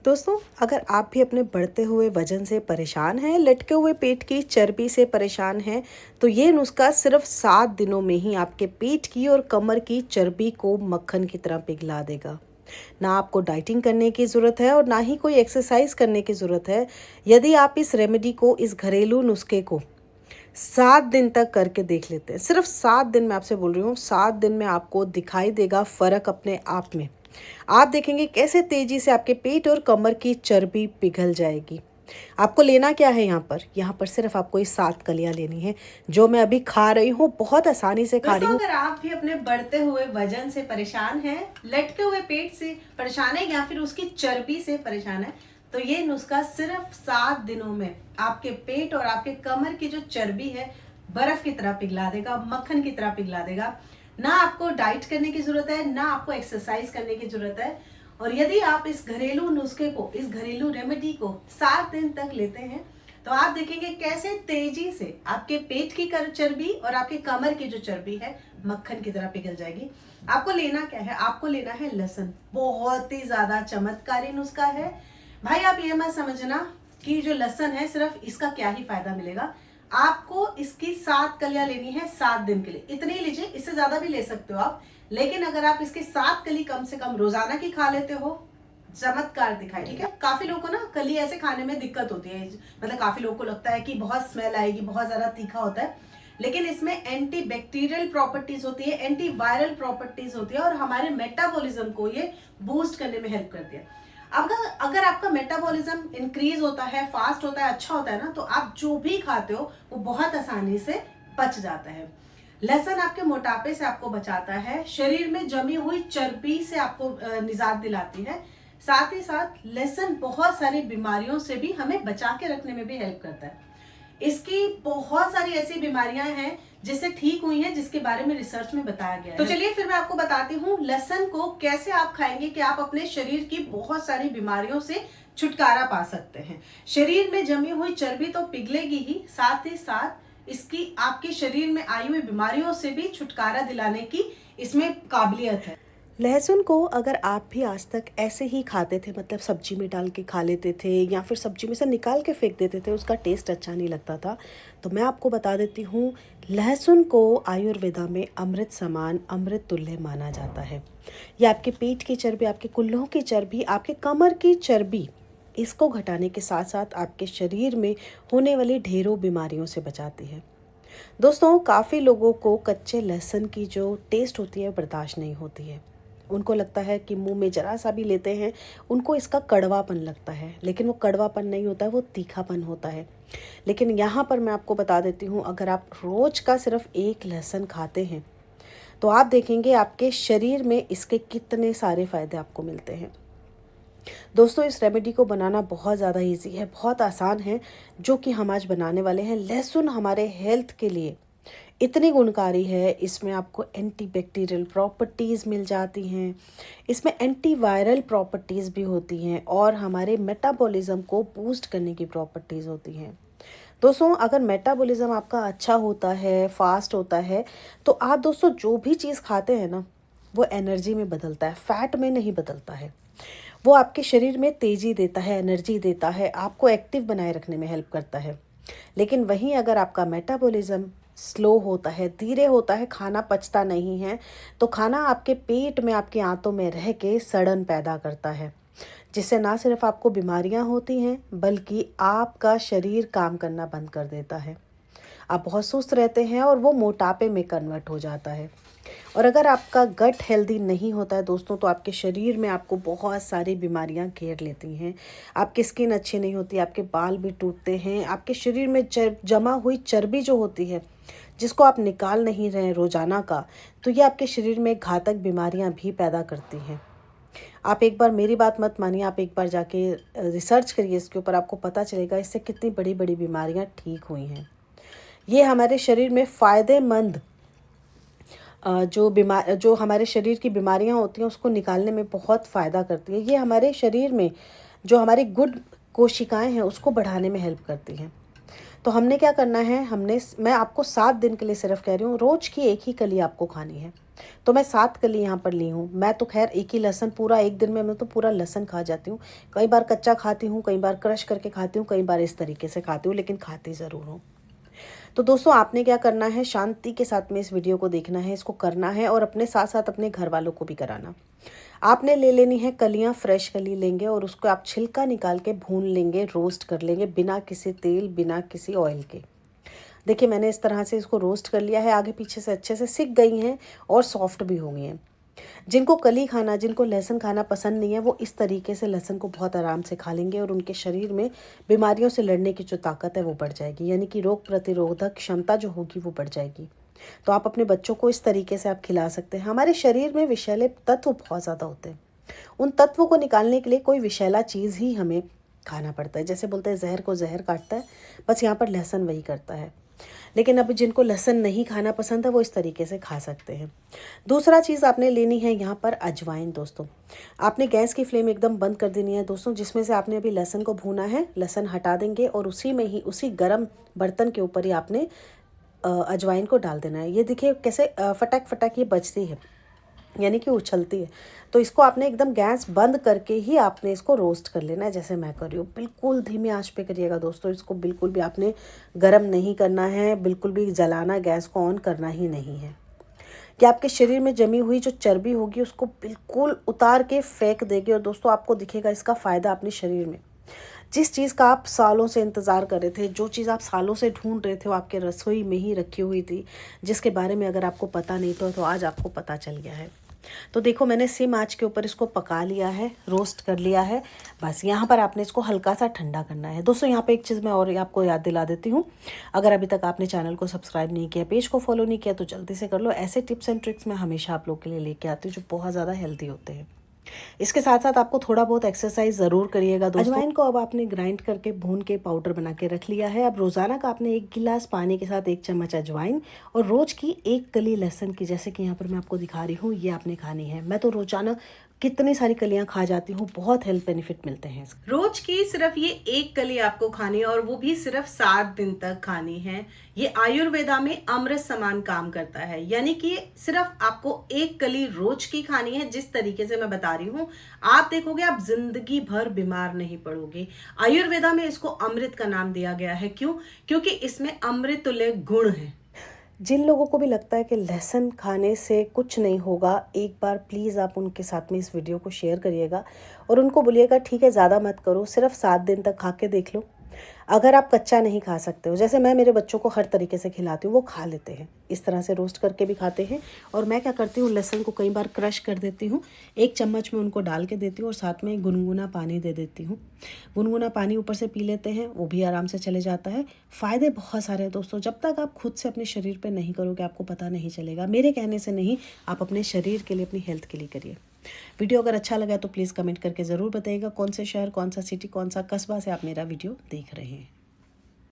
दोस्तों, अगर आप भी अपने बढ़ते हुए वजन से परेशान हैं, लटके हुए पेट की चर्बी से परेशान हैं, तो ये नुस्खा सिर्फ 7 दिनों में ही आपके पेट की और कमर की चर्बी को मक्खन की तरह पिघला देगा। ना आपको डाइटिंग करने की ज़रूरत है और ना ही कोई एक्सरसाइज करने की ज़रूरत है। यदि आप इस रेमेडी को, इस घरेलू नुस्खे को 7 दिन तक करके देख लेते हैं, सिर्फ 7 दिन में, आपसे बोल रही हूँ, 7 दिन में आपको दिखाई देगा फ़र्क अपने आप में। आप देखेंगे कैसे तेजी से आपके पेट और कमर की चर्बी पिघल जाएगी। आपको लेना क्या है यहाँ पर सिर्फ आपको ये 7 कलियां लेनी है, जो मैं अभी खा रही हूँ, बहुत आसानी से खा रही हूँ। अगर आप भी अपने बढ़ते हुए वजन से परेशान हैं, लटके हुए पेट से परेशान है या फिर उसकी चर्बी से परेशान है, तो ये नुस्खा सिर्फ 7 दिनों में आपके पेट और आपके कमर की जो चर्बी है बर्फ की तरह पिघला देगा, मक्खन की तरह पिघला देगा। ना आपको डाइट करने की जरूरत है, ना आपको एक्सरसाइज करने की जरूरत है। और यदि आप इस घरेलू नुस्खे को, इस घरेलू रेमेडी को 7 दिन तक लेते हैं, तो आप देखेंगे कैसे तेजी से आपके पेट की चर्बी और आपके कमर की जो चर्बी है मक्खन की तरह पिघल जाएगी। आपको लेना क्या है? आपको लेना है लहसुन। बहुत ही ज्यादा चमत्कारी नुस्खा है भाई। आप ये मत समझना कि जो लहसुन है सिर्फ इसका क्या ही फायदा मिलेगा। आपको इसकी 7 कलियां लेनी है 7 दिन के लिए। इतनी ही लीजिए, इससे ज्यादा भी ले सकते हो आप, लेकिन अगर आप इसके 7 कली कम से कम रोजाना की खा लेते हो, चमत्कार दिखाई। ठीक है, काफी लोगों को ना कली ऐसे खाने में दिक्कत होती है, मतलब काफी लोगों को लगता है कि बहुत स्मेल आएगी, बहुत ज्यादा तीखा होता है, लेकिन इसमें एंटी बैक्टीरियल प्रॉपर्टीज होती है, एंटी वायरल प्रॉपर्टीज होती है और हमारे मेटाबॉलिज्म को ये बूस्ट करने में हेल्प करती है। अगर आपका मेटाबॉलिज्म इंक्रीज होता है, फास्ट होता है, अच्छा होता है ना, तो आप जो भी खाते हो वो बहुत आसानी से पच जाता है। लहसुन आपके मोटापे से आपको बचाता है, शरीर में जमी हुई चर्बी से आपको निजात दिलाती है। साथ ही साथ लहसुन बहुत सारी बीमारियों से भी हमें बचा के रखने में भी हेल्प करता है। इसकी बहुत सारी ऐसी बीमारियां हैं जिससे ठीक हुई हैं, जिसके बारे में रिसर्च में बताया गया है। तो चलिए फिर मैं आपको बताती हूँ लहसुन को कैसे आप खाएंगे कि आप अपने शरीर की बहुत सारी बीमारियों से छुटकारा पा सकते हैं। शरीर में जमी हुई चर्बी तो पिघलेगी ही, साथ ही साथ इसकी आपके शरीर में आई हुई बीमारियों से भी छुटकारा दिलाने की इसमें काबिलियत है। लहसुन को अगर आप भी आज तक ऐसे ही खाते थे, मतलब सब्जी में डाल के खा लेते थे या फिर सब्जी में से निकाल के फेंक देते थे, उसका टेस्ट अच्छा नहीं लगता था, तो मैं आपको बता देती हूँ, लहसुन को आयुर्वेदा में अमृत समान, अमृत तुल्य माना जाता है। यह आपके पेट की चर्बी, आपके कुल्लों की चर्बी, आपके कमर की चर्बी, इसको घटाने के साथ साथ आपके शरीर में होने वाली ढेरों बीमारियों से बचाती है। दोस्तों, काफ़ी लोगों को कच्चे लहसुन की जो टेस्ट होती है बर्दाश्त नहीं होती है। उनको लगता है कि मुंह में जरा सा भी लेते हैं उनको इसका कड़वापन लगता है, लेकिन वो कड़वापन नहीं होता है, वो तीखापन होता है। लेकिन यहाँ पर मैं आपको बता देती हूँ, अगर आप रोज़ का सिर्फ 1 लहसुन खाते हैं तो आप देखेंगे आपके शरीर में इसके कितने सारे फ़ायदे आपको मिलते हैं। दोस्तों, इस रेमेडी को बनाना बहुत ज़्यादा इजी है, बहुत आसान है, जो कि हम आज बनाने वाले हैं। लहसुन हमारे हेल्थ के लिए इतनी गुणकारी है, इसमें आपको एंटी बैक्टीरियल प्रॉपर्टीज़ मिल जाती हैं, इसमें एंटी वायरल प्रॉपर्टीज़ भी होती हैं और हमारे मेटाबॉलिज्म को बूस्ट करने की प्रॉपर्टीज़ होती हैं। दोस्तों, अगर मेटाबॉलिज्म आपका अच्छा होता है, फास्ट होता है, तो आप दोस्तों जो भी चीज़ खाते हैं ना, वो एनर्जी में बदलता है, फैट में नहीं बदलता है। वो आपके शरीर में तेज़ी देता है, एनर्जी देता है, आपको एक्टिव बनाए रखने में हेल्प करता है। लेकिन वहीं अगर आपका मेटाबॉलिज्म स्लो होता है, धीरे होता है, खाना पचता नहीं है, तो खाना आपके पेट में, आपके आंतों में रह के सड़न पैदा करता है, जिससे ना सिर्फ आपको बीमारियां होती हैं, बल्कि आपका शरीर काम करना बंद कर देता है। आप बहुत सुस्त रहते हैं और वो मोटापे में कन्वर्ट हो जाता है। और अगर आपका गट हेल्दी नहीं होता है दोस्तों, तो आपके शरीर में आपको बहुत सारी बीमारियां घेर लेती हैं। आपकी स्किन अच्छी नहीं होती, आपके बाल भी टूटते हैं, आपके शरीर में जमा हुई चर्बी जो होती है, जिसको आप निकाल नहीं रहे रोजाना का, तो ये आपके शरीर में घातक बीमारियां भी पैदा करती हैं। आप एक बार मेरी बात मत मानिए, आप एक बार जाके रिसर्च करिए इसके ऊपर, आपको पता चलेगा इससे कितनी बड़ी बड़ी बीमारियां ठीक हुई हैं। ये हमारे शरीर में फ़ायदेमंद जो हमारे शरीर की बीमारियां होती हैं उसको निकालने में बहुत फ़ायदा करती है। ये हमारे शरीर में जो हमारी गुड कोशिकाएं हैं उसको बढ़ाने में हेल्प करती हैं। तो हमने क्या करना है, मैं आपको 7 दिन के लिए सिर्फ कह रही हूँ, रोज़ की एक ही कली आपको खानी है। तो मैं 7 कली यहाँ पर ली हूँ। मैं तो खैर एक ही लहसुन पूरा एक दिन में मैं तो पूरा लहसुन खा जाती हूँ। कई बार कच्चा खाती हूँ, कई बार क्रश करके खाती हूँ, कई बार इस तरीके से खाती हूँ, लेकिन खाती ज़रूर हूँ। तो दोस्तों आपने क्या करना है, शांति के साथ में इस वीडियो को देखना है, इसको करना है और अपने साथ साथ अपने घर वालों को भी कराना। आपने ले लेनी है कलियां, फ्रेश कली लेंगे और उसको आप छिलका निकाल के भून लेंगे, रोस्ट कर लेंगे बिना किसी तेल, बिना किसी ऑयल के। देखिए मैंने इस तरह से इसको रोस्ट कर लिया है, आगे पीछे से अच्छे से सिक गई हैं और सॉफ्ट भी हो गई हैं। जिनको कली खाना, जिनको लहसुन खाना पसंद नहीं है, वो इस तरीके से लहसुन को बहुत आराम से खा लेंगे और उनके शरीर में बीमारियों से लड़ने की जो ताकत है वो बढ़ जाएगी, यानी कि रोग प्रतिरोधक क्षमता जो होगी वो बढ़ जाएगी। तो आप अपने बच्चों को इस तरीके से आप खिला सकते हैं। हमारे शरीर में विषैले तत्व बहुत ज़्यादा होते हैं, उन तत्वों को निकालने के लिए कोई विषैला चीज़ ही हमें खाना पड़ता है। जैसे बोलते हैं जहर को जहर काटता है, बस यहाँ पर लहसुन वही करता है। लेकिन अब जिनको लहसुन नहीं खाना पसंद है वो इस तरीके से खा सकते हैं। दूसरा चीज़ आपने लेनी है यहाँ पर अजवाइन। दोस्तों आपने गैस की फ्लेम एकदम बंद कर देनी है दोस्तों। जिसमें से आपने अभी लहसुन को भूना है, लहसुन हटा देंगे और उसी में ही, उसी गर्म बर्तन के ऊपर ही आपने अजवाइन को डाल देना है। ये देखिए कैसे फटक फटक ये बजती है, यानी कि उछलती है। तो इसको आपने एकदम गैस बंद करके ही आपने इसको रोस्ट कर लेना है, जैसे मैं कर रही हूँ। बिल्कुल धीमी आंच पे करिएगा दोस्तों, इसको बिल्कुल भी आपने गर्म नहीं करना है, बिल्कुल भी जलाना, गैस को ऑन करना ही नहीं है। कि आपके शरीर में जमी हुई जो चर्बी होगी उसको बिल्कुल उतार के फेंक देगी और दोस्तों आपको दिखेगा इसका फ़ायदा अपने शरीर में। जिस चीज़ का आप सालों से इंतज़ार कर रहे थे, जो चीज़ आप सालों से ढूंढ रहे थे, वो आपके रसोई में ही रखी हुई थी, जिसके बारे में अगर आपको पता नहीं था तो आज आपको पता चल गया है। तो देखो मैंने सिम आंच के ऊपर इसको पका लिया है, रोस्ट कर लिया है। बस यहाँ पर आपने इसको हल्का सा ठंडा करना है। दोस्तों यहाँ पे एक चीज़ मैं और आपको याद दिला देती हूँ, अगर अभी तक आपने चैनल को सब्सक्राइब नहीं किया, पेज को फॉलो नहीं किया, तो जल्दी से कर लो। ऐसे टिप्स एंड ट्रिक्स मैं हमेशा आप लोग के लिए लेके आती हूँ जो बहुत ज़्यादा हेल्दी होते हैं। इसके साथ साथ आपको थोड़ा बहुत एक्सरसाइज ज़रूर करिएगा दोस्तों। अजवाइन को अब आपने ग्राइंड करके भून के पाउडर बना के रख लिया है। अब रोज़ाना का आपने 1 गिलास पानी के साथ 1 चम्मच अजवाइन और रोज़ की 1 कली लहसुन की, जैसे कि यहाँ पर मैं आपको दिखा रही हूँ, ये आपने खानी है। मैं तो रोज़ाना कितनी सारी कलियां खा जाती हूँ, बहुत हेल्थ बेनिफिट मिलते हैं। रोज की सिर्फ ये 1 कली आपको खानी है और वो भी सिर्फ 7 दिन तक खानी है। ये आयुर्वेदा में अमृत समान काम करता है, यानी कि सिर्फ आपको 1 कली रोज की खानी है। जिस तरीके से मैं बता रही हूँ, आप देखोगे आप जिंदगी भर बीमार नहीं पड़ोगे। आयुर्वेदा में इसको अमृत का नाम दिया गया है। क्यों? क्योंकि इसमें अमृत तुल्य गुण है। जिन लोगों को भी लगता है कि लहसुन खाने से कुछ नहीं होगा, एक बार प्लीज़ आप उनके साथ में इस वीडियो को शेयर करिएगा और उनको बोलिएगा ठीक है ज़्यादा मत करो, सिर्फ 7 दिन तक खा के देख लो। अगर आप कच्चा नहीं खा सकते हो, जैसे मैं मेरे बच्चों को हर तरीके से खिलाती हूँ, वो खा लेते हैं, इस तरह से रोस्ट करके भी खाते हैं। और मैं क्या करती हूँ, लहसुन को कई बार क्रश कर देती हूँ, 1 चम्मच में उनको डाल के देती हूँ और साथ में गुनगुना पानी दे देती हूँ। गुनगुना पानी ऊपर से पी लेते हैं, वो भी आराम से चले जाता है। फ़ायदे बहुत सारे हैं दोस्तों। जब तक आप खुद से अपने शरीर पर नहीं करोगे आपको पता नहीं चलेगा। मेरे कहने से नहीं, आप अपने शरीर के लिए, अपनी हेल्थ के लिए करिए। वीडियो अगर अच्छा लगा तो प्लीज़ कमेंट करके ज़रूर बताइएगा कौन से शहर, कौन सा सिटी, कौन सा कस्बा से आप मेरा वीडियो देख रहे हैं।